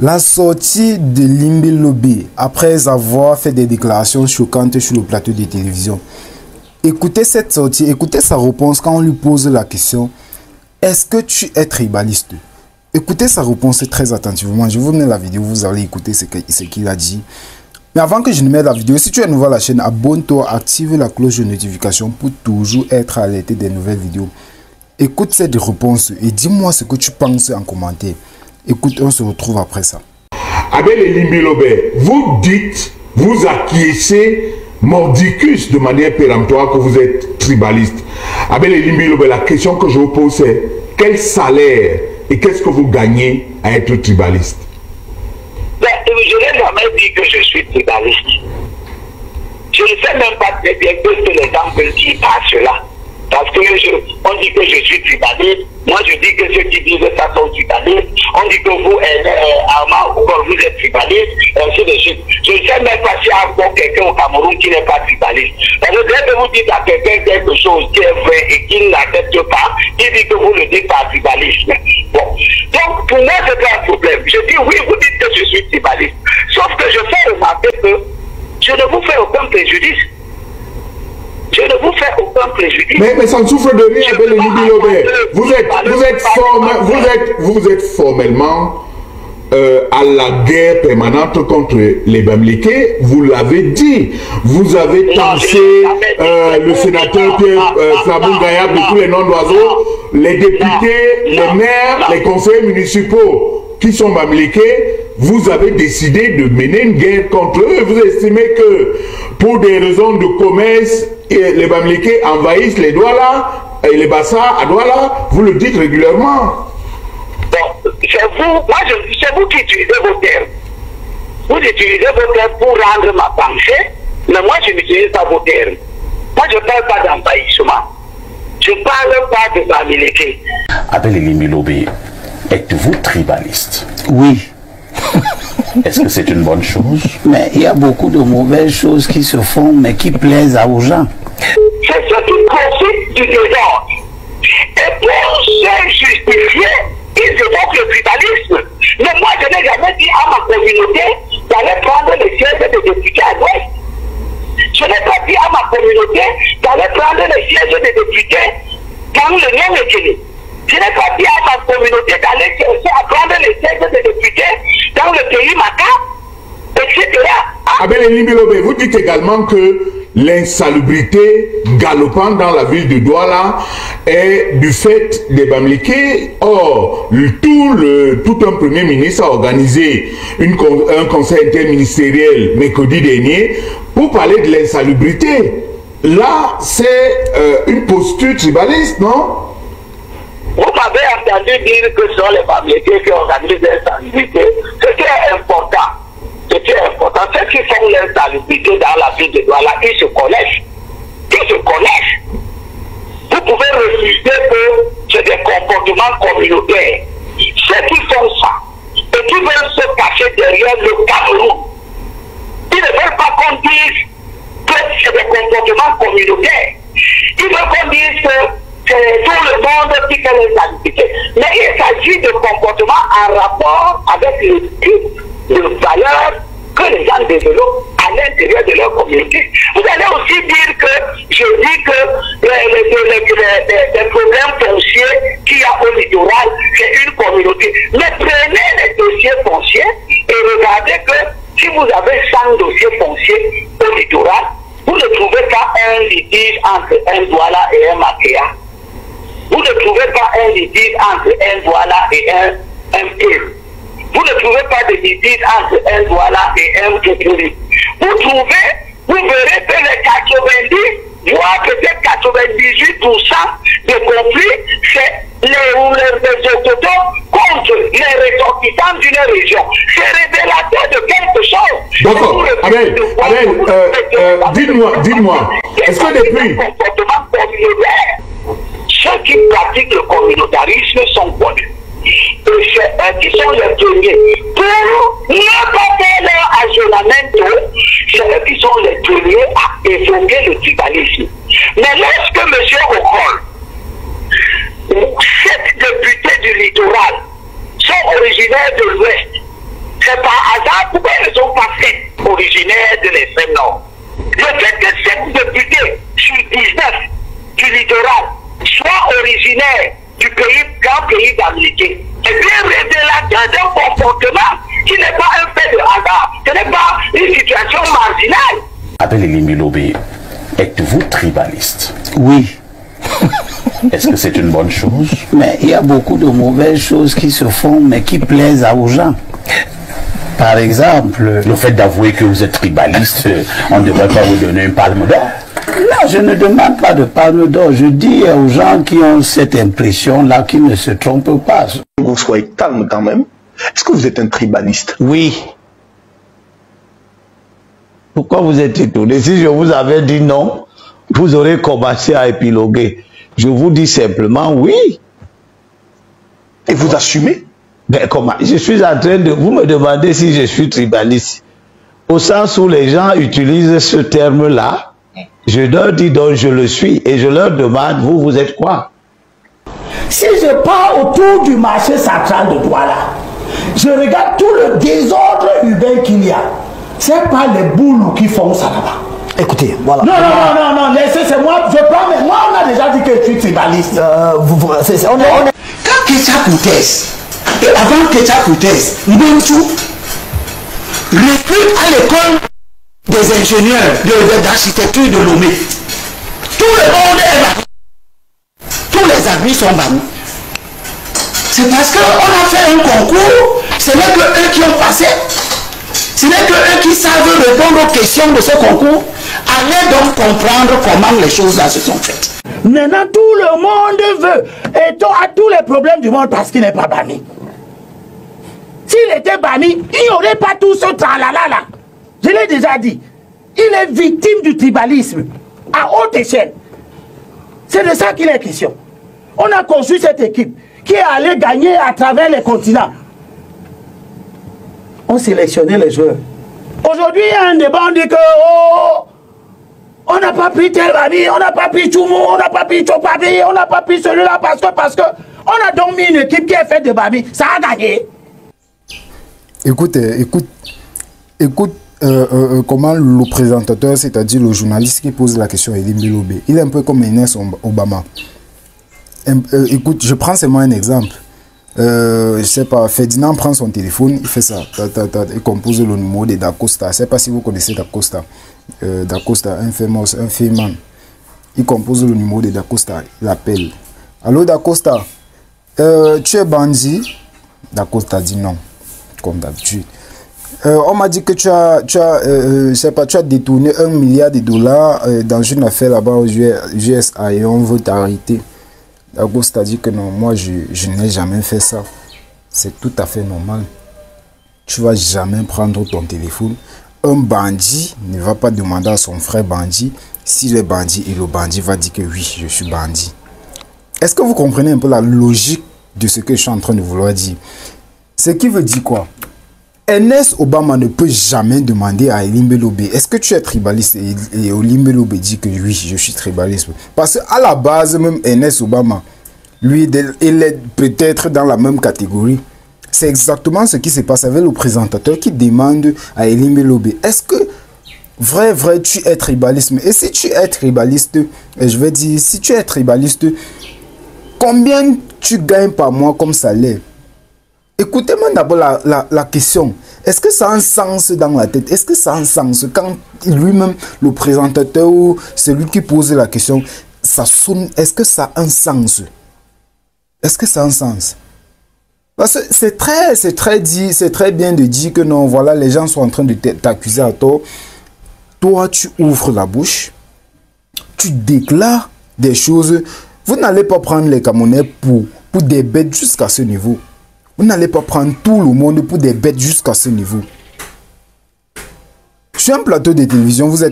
La sortie de Limbi Lobé, après avoir fait des déclarations choquantes sur le plateau de télévision. Écoutez cette sortie, écoutez sa réponse quand on lui pose la question « Est-ce que tu es tribaliste ?» Écoutez sa réponse très attentivement. Je vous mets la vidéo, vous allez écouter ce qu'il a dit. Mais avant que je ne mette la vidéo, si tu es nouveau à la chaîne, abonne-toi, active la cloche de notification pour toujours être alerté des nouvelles vidéos. Écoute cette réponse et dis-moi ce que tu penses en commentaire. Écoute, on se retrouve après ça. Abel et Limbi Lobé, vous dites, vous acquiescez mordicus de manière péremptoire que vous êtes tribaliste. Abel et Limbi Lobé, la question que je vous pose c'est quel salaire et qu'est-ce que vous gagnez à être tribaliste? Ben, je n'ai jamais dit que je suis tribaliste. Je ne sais même pas très bien ce que les gens veulent dire par cela. Parce que on dit que je suis tribaliste, moi je dis que ceux qui disent ça sont tribalistes, on dit que vous, Armand, vous êtes tribaliste, ainsi de suite. Je ne sais même pas s'il y a encore quelqu'un au Cameroun qui n'est pas tribaliste. Parce que dès que vous dites à quelqu'un quelque chose qui est vrai et qu'il n'accepte pas, il dit que vous le dites par tribalisme. Bon. Donc pour moi c'est pas un problème. Je dis oui, vous dites que je suis tribaliste. Sauf que je fais remarquer que je ne vous fais aucun préjudice. Je ne vous fais aucun préjudice. Mais ça ne souffre de rien, Abel et Limbi Lobé. Vous êtes formellement à la guerre permanente contre les Bamileke. Vous l'avez dit. Vous avez tancé le sénateur Pierre Saboun Gayab de tous les noms d'oiseaux, les députés, les maires, les conseillers municipaux qui sont Bamileke. Vous avez décidé de mener une guerre contre eux. Vous estimez que pour des raisons de commerce, les Bamileke envahissent les Douala et les Bassa à Douala. Vous le dites régulièrement. Bon, c'est vous qui utilisez vos termes. Vous utilisez vos termes pour rendre ma pensée, mais moi je n'utilise pas vos termes. Moi je ne parle pas d'envahissement. Je ne parle pas de Bamileke. Abel et Limbi Lobé, êtes-vous tribaliste? Oui. Est-ce que c'est une bonne chose? Mais il y a beaucoup de mauvaises choses qui se font, mais qui plaisent aux gens. C'est ce qui profite du désordre. Et pour se justifier, ils évoquent le tribalisme. Mais moi, je n'ai jamais dit à ma communauté d'aller prendre les sièges des députés à l'ouest. Je n'ai pas dit à ma communauté d'aller prendre les sièges des députés dans le Nord-Méditerranée. Je n'ai pas dit à ma communauté d'aller chercher à prendre les sièges des députés dans le pays Maka, etc. Abel et Limbi Lobé, vous dites également que l'insalubrité galopante dans la ville de Douala est du fait des Bamileke. Or, tout un premier ministre a organisé un conseil interministériel mercredi dernier pour parler de l'insalubrité. Là, c'est une posture tribaliste, non? Vous m'avez entendu dire que ce sont les Bamileke qui organisent l'insalubrité. Ce qui est important. Ce qui est important, ceux qui font l'insalubrité dans la ville de Douala, ils se connaissent. Ils se connaissent. Vous pouvez refuser que c'est des comportements communautaires. Ceux qui font ça et qui veulent se cacher derrière le Cameroun, ils ne veulent pas qu'on dise que c'est des comportements communautaires. Ils veulent qu'on dise que c'est tout le monde qui fait l'insalubrité. Mais il s'agit de comportements en rapport avec le type de valeurs que les gens développent à l'intérieur de leur communauté. Vous allez aussi dire que je dis que les problèmes fonciers qu'il y a au littoral, c'est une communauté. Mais prenez les dossiers fonciers et regardez que si vous avez 100 dossiers fonciers au littoral, vous ne trouvez pas un litige entre un Douala et un Makéa. Vous ne trouvez pas un litige entre un Douala et un Pire. Vous ne trouvez pas de litige entre un Douala et un Képouli. Vous verrez que les 90, voire peut-être 98% des conflits, c'est les autochtones contre les ressortissants d'une région. C'est révélateur de quelque chose. D'accord. Abel, dites-moi, est-ce que depuis... Ceux qui pratiquent le communautarisme sont connus. Et c'est eux qui sont les premiers. Pour ne pas faire leur aggiornamento, c'est eux qui sont les premiers à évoquer le tribalisme. Mais lorsque M. Okol, 7 députés du littoral, sont originaires de l'Ouest, pourquoi ils ne sont pas faits originaires de l'extrême nord? Le fait que 7 députés sur 19 du littoral soient originaires du grand pays d'Amérique, et bien révélateur d'un comportement qui n'est pas un fait de hasard, ce n'est pas une situation marginale. Appelez Limbi Lobé, êtes-vous tribaliste? Oui. Est-ce que c'est une bonne chose? Mais il y a beaucoup de mauvaises choses qui se font, mais qui plaisent aux gens. Par exemple... Le fait d'avouer que vous êtes tribaliste, on ne devrait pas vous donner une palme d'or? Non, je ne demande pas de palme d'or. Je dis aux gens qui ont cette impression-là qu'ils ne se trompent pas. Vous soyez calme quand même. Est-ce que vous êtes un tribaliste? Oui. Pourquoi vous êtes étonné? Si je vous avais dit non, vous aurez commencé à épiloguer. Je vous dis simplement oui. Et vous assumez? Mais comment? Je suis en train de... Vous me demandez si je suis tribaliste. Au sens où les gens utilisent ce terme-là, je leur dis donc je le suis et je leur demande, vous êtes quoi? Si je pars autour du marché central de Douala, je regarde tout le désordre urbain qu'il y a. C'est pas les boules qui font ça là-bas. Écoutez, voilà. Non, laissez, c'est moi, je prends, mais moi on a déjà dit que je suis tribaliste. Quand Ketia Koutès, et avant Ketia Koutès, Mbontu recrute à l'école des ingénieurs d'architecture de Lomé. Tout le monde est banni. Tous les amis sont bannis. C'est parce qu'on a fait un concours, ce n'est que eux qui ont passé. Ce n'est que eux qui savent répondre aux questions de ce concours. Allez donc comprendre comment les choses là se sont faites. Maintenant, tout le monde veut. Et à tous les problèmes du monde parce qu'il n'est pas banni. S'il était banni, il n'y aurait pas tout ce tralala là. Je l'ai déjà dit. Il est victime du tribalisme à haute échelle. C'est de ça qu'il est question. On a conçu cette équipe qui est allée gagner à travers les continents. On sélectionnait les joueurs. Aujourd'hui, il y a un débat, on dit que on n'a pas pris tel ami, on n'a pas pris Choumou, on n'a pas pris Chopabi, on n'a pas pris celui-là parce que on a donc mis une équipe qui est faite de Babi. Ça a gagné. Écoute comment le présentateur, c'est-à-dire le journaliste qui pose la question à Limbi Lobé, il est un peu comme Inès Obama. Écoute, je prends seulement un exemple. Je sais pas, Ferdinand prend son téléphone, il fait ça, il compose le numéro de Dacosta. Je sais pas si vous connaissez Dacosta. Dacosta, un féman. Il compose le numéro de Dacosta, il appelle. Allô Dacosta, tu es bandit? Dacosta dit non, comme d'habitude. On m'a dit que tu as détourné $1 milliard dans une affaire là-bas aux USA et on veut t'arrêter. Dacosta dit que non, moi je n'ai jamais fait ça. C'est tout à fait normal. Tu vas jamais prendre ton téléphone. Un bandit ne va pas demander à son frère bandit s'il est bandit et le bandit va dire que oui, je suis bandit. Est-ce que vous comprenez un peu la logique de ce que je suis en train de vouloir dire? Ce qui veut dire quoi? Ernest Obama ne peut jamais demander à Limbi Lobé, est-ce que tu es tribaliste? Et Limbi Lobé dit que oui, je suis tribaliste. Parce qu'à la base, même Ernest Obama, lui, il est peut-être dans la même catégorie. C'est exactement ce qui se passe avec le présentateur qui demande à Limbi Lobé, est-ce que vrai, tu es tribaliste? Et si tu es tribaliste, je vais dire, si tu es tribaliste, combien tu gagnes par mois comme salaire? Écoutez-moi d'abord la question. Est-ce que ça a un sens dans la tête? Est-ce que ça a un sens quand lui-même, le présentateur ou celui qui pose la question, ça sonne? Est-ce que ça a un sens? Est-ce que ça a un sens? Parce que c'est très bien de dire que non, voilà, les gens sont en train de t'accuser à tort. Toi, tu ouvres la bouche, tu déclares des choses. Vous n'allez pas prendre les Camerounais pour des bêtes jusqu'à ce niveau. Vous n'allez pas prendre tout le monde pour des bêtes jusqu'à ce niveau. Sur un plateau de télévision, vous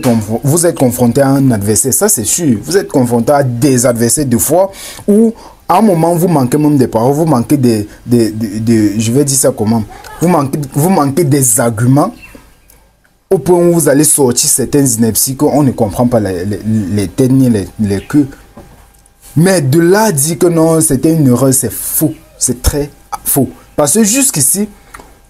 êtes confronté à un adversaire, ça c'est sûr. Vous êtes confronté à des adversaires de fois où à un moment vous manquez même des paroles, vous manquez je vais dire ça comment, vous manquez des arguments au point où vous allez sortir certaines inepties qu'on ne comprend pas les têtes ni les queues. Mais de là à dire que non, c'était une erreur, c'est faux. C'est très faux. Parce que jusqu'ici,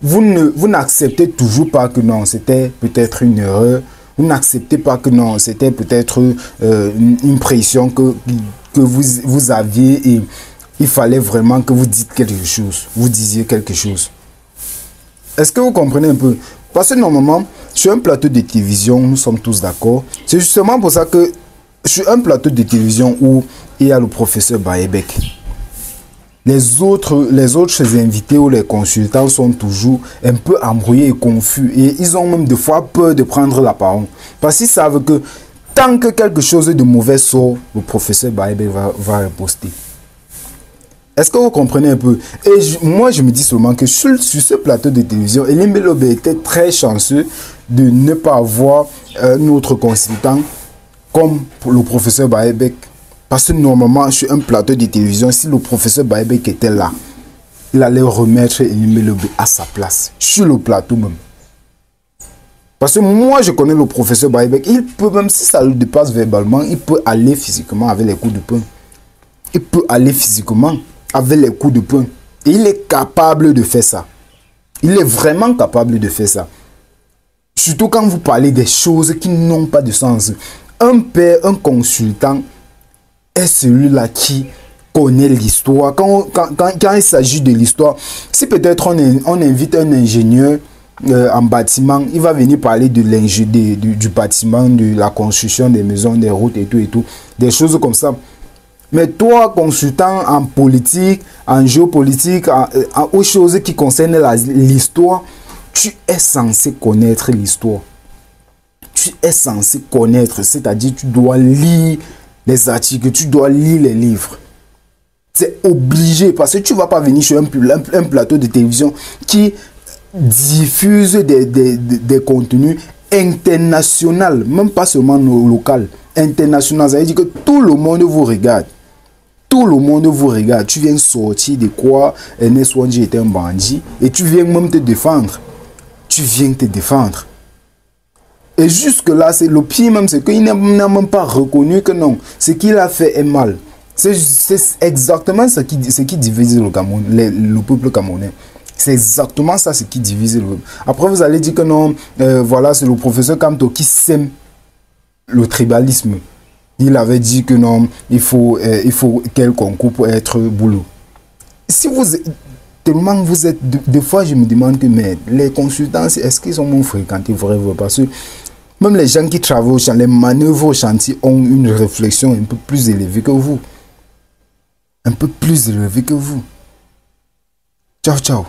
vous n'acceptez toujours pas que non, c'était peut-être une erreur. Vous n'acceptez pas que non, c'était peut-être une pression que vous aviez et il fallait vraiment que vous dites quelque chose. Vous disiez quelque chose. Est-ce que vous comprenez un peu? Parce que normalement, sur un plateau de télévision, nous sommes tous d'accord. C'est justement pour ça que sur un plateau de télévision où il y a le professeur Baebek, les autres invités ou les consultants sont toujours un peu embrouillés et confus. Et ils ont même des fois peur de prendre la parole. Parce qu'ils savent que tant que quelque chose de mauvais sort, le professeur Baebek va riposter. Est-ce que vous comprenez un peu? Et moi, je me dis seulement que sur ce plateau de télévision, Elie Mbelobe était très chanceux de ne pas avoir un autre consultant comme le professeur Baebek. Parce que normalement, sur un plateau de télévision, si le professeur Baebek était là, il allait remettre Elie Mbelobe à sa place, sur le plateau même. Parce que moi, je connais le professeur Baebek. Il peut, même si ça le dépasse verbalement, il peut aller physiquement avec les coups de poing. Il peut aller physiquement avec les coups de poing. Et il est capable de faire ça. Il est vraiment capable de faire ça. Surtout quand vous parlez des choses qui n'ont pas de sens. Un père, un consultant est celui-là qui connaît l'histoire. Quand il s'agit de l'histoire, si peut-être on invite un ingénieur en bâtiment, il va venir parler de du bâtiment, de la construction des maisons, des routes et tout, des choses comme ça. Mais toi, consultant en politique, en géopolitique, aux choses qui concernent l'histoire, tu es censé connaître l'histoire. Tu es censé connaître, c'est-à-dire tu dois lire les articles, tu dois lire les livres. C'est obligé parce que tu ne vas pas venir sur un plateau de télévision qui diffuse des contenus internationaux, même pas seulement local, international. Ça veut dire que tout le monde vous regarde. Tout le monde vous regarde. Tu viens sortir de quoi Ernest Ouandji était un bandit et tu viens même te défendre. Tu viens te défendre. Et jusque-là, c'est le pire même, c'est qu'il n'a même pas reconnu que non, ce qu'il a fait est mal. C'est exactement ce qui divise le Cameroun, le peuple camerounais. C'est exactement ça ce qui divise le peuple. Après, vous allez dire que non, voilà, c'est le professeur Kamto qui sème le tribalisme. Il avait dit que non, il faut quel concours pour être boulot. Si vous, tellement vous êtes, des fois je me demande que mais les consultants, est-ce qu'ils ont moins fréquenté vrai? Parce que même les gens qui travaillent au chantier, les manœuvres au chantier ont une réflexion un peu plus élevée que vous. Un peu plus élevée que vous. Ciao, ciao.